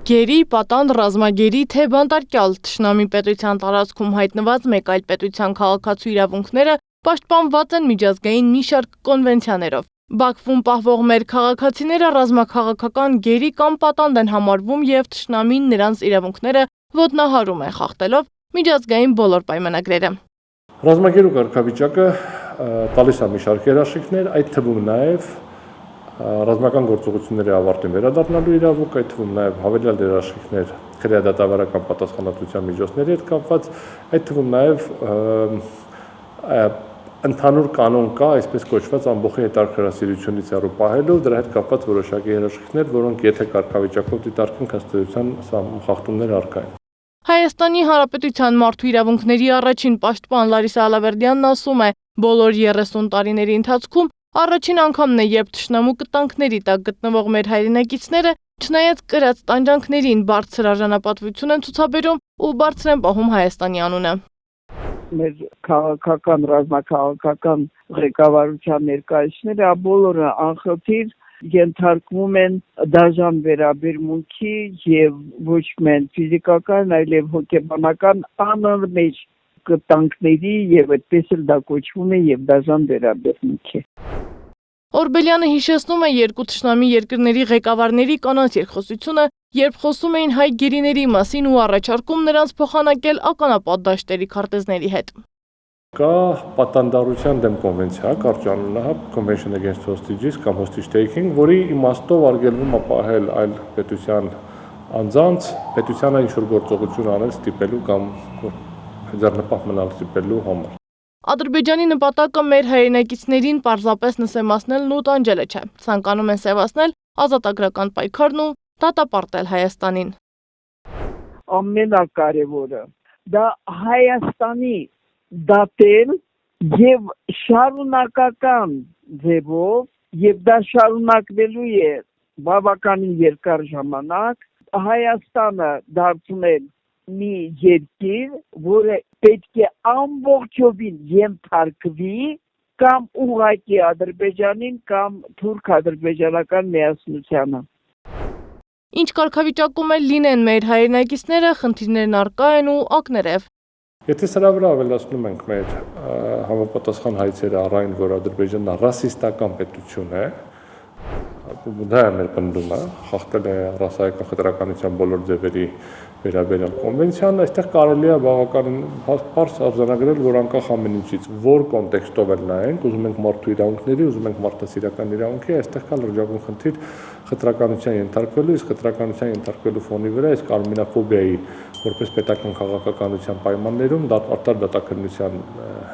Գերի, պատանդ, ռազմագերի, թե բանտարկյալ թշնամի պետության տարածքում հայտնված մեկ այլ պետության քաղաքացու իրավունքները պաշտպանված են միջազգային մի շարք կոնվենցիաներով։ Բաքվում պահվող մեր քաղաքացիները ռազմաքաղաքական գերի կամ պատանդ են համարվում եւ թշնամին նրանց իրավունքները ոտնահարում է խախտելով միջազգային բոլոր պայմանագրերը։ Ռազմագերու կարգավիճակը տալիս է մի շարք երաշխիքներ, այդ թվում նաև ռազմական գործողությունների ավարտին վերադառնալու իրավունք, այդ թվում նաև հավելյալ երաշխիքներ քրեադատավարական պատասխանատվության միջոցների հետ կապված, այդ թվում նաև ընդհանուր կանոն կա, այսպես կոչված ամբողջի հետաքրքրասիրությունից հեռու պահելով, դրա հետ կապված որոշակի երաշխիքներ, որոնք եթե կարգավիճակով դիտարկենք, ըստ էության խախտումներ առկա են։ Հայաստանի Հանրապետության մարդու իրավունքների առաջին պաշտպան Լարիսա Ալավերդյանն ասում է, բոլոր 30 տարիների ընթացքում առաջին անգամն է, երբ թշնամու կտանքների տակ գտնվող մեր հայրենակիցները, չնայած կրած տանջանքներին բարձր արժանապատվություն են ցուցաբերում ու բարձր են պահում Հայաստանի անունը։ Մեր քաղաքական, ռազմաքաղաքական ղեկավարության ներկայացուցիչները բոլորը անխտիր ենթարկվում են դաժան վերաբերմունքի եւ ոչ միայն ֆիզիկական, այլև հոգեբանական անընդմեջ կտանքների եւ այդպես էլ դա կոչվում է եւ դաժան վերաբերմունքի։ Օրբելյանը հիշեցնում է երկու թշնամի երկրների ղեկավարների կանանց երկխոսությունը, երբ խոսում էին հայ գերիների մասին ու առաջարկում նրանց փոխանակել ականապատ դաշտերի քարտեզների հետ։ Կա պատանդարության դեմ կոնվենցիա, կարճ անունը Convention Against Hostages կամ Hostage Taking, որի իմաստով արգելվում է պահել այլ պետության անձանց, պետությանը ինչ-որ գործողություն անել ստիպելու կամ ձեռնպահ մնալ ստիպելու համար։ Ադրբեջանի նպատակը մեր հայրենակիցներին պարզապես նսեմացնելն ու տանջելը չէ, ցանկանում են սևացնել ազատագրական պայքարն ու դատապարտել Հայաստանին։ Ամենակարևորը դա Հայաստանի դատել եւ շարունակական ձևով եւ դա շարունակվելու է բավականին երկար ժամանակ Հայաստանը դարձնել մի երկիր, որը պետք է ամբողջովին ենթարկվի կամ ուղղակի Ադրբեջանին կամ թուրք-ադրբեջանական միասնությանը։ Ինչ կարգավիճակում էլ լինեն մեր հայրենակիցները, խնդիրներն առկա են ու ակներև։ Եթե սրա վրա ավելացնում ենք մեր համապատասխան հայցերը առ այն, որ Ադրբեջանն ռասիստական պետություն է, դա է մեր պնդումը, խախտել է ռասայական խտրականության բոլոր ձևերի վերաբերյալ կոնվենցիան, այստեղ կարելի է բավականին պարզ արձանագրել, որ անկախ ամեն ինչից, որ կոնտեքստով էլ նայենք, ուզում ենք մարդու իրավունքների, ուզում ենք մարդասիրական իրավունքի, այստեղ կա լրջագույն խնդիր խտրականության ենթարկվելու, իսկ խտրականության ենթարկվելու ֆոնի վրա այս կարմինաֆոբիայի որպես պետական քաղաքականության պայմաններում արտար դատաքննության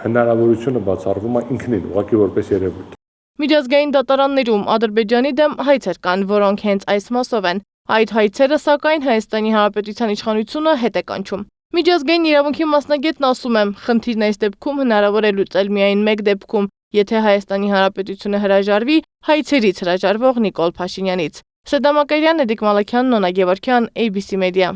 հնարավորությունը բացառվում է ինքնին, ուղղակի որպես երևույթ։ Միջազգային դատարաններում Ադրբեջանի դեմ հայցեր կան, որոնք հենց այս մասով են։ Այդ հայցերը, սակայն, Հայաստանի Հանրապետության իշխանությունը հետ է կանչում։ Միջազգային իրավունքի մասնագետն ասում է, խնդիրն այս դեպքում հնարավոր է լուծել միայն մեկ դեպքում, եթե Հայաստանի Հանրապետությունը հրաժարվի հայցերից հրաժարվող Նիկոլ Փաշինյանից։ Սեդա Մակարյան, Էդիկ Մալաքյան, Նոնա Գևորգյան, ABC Media։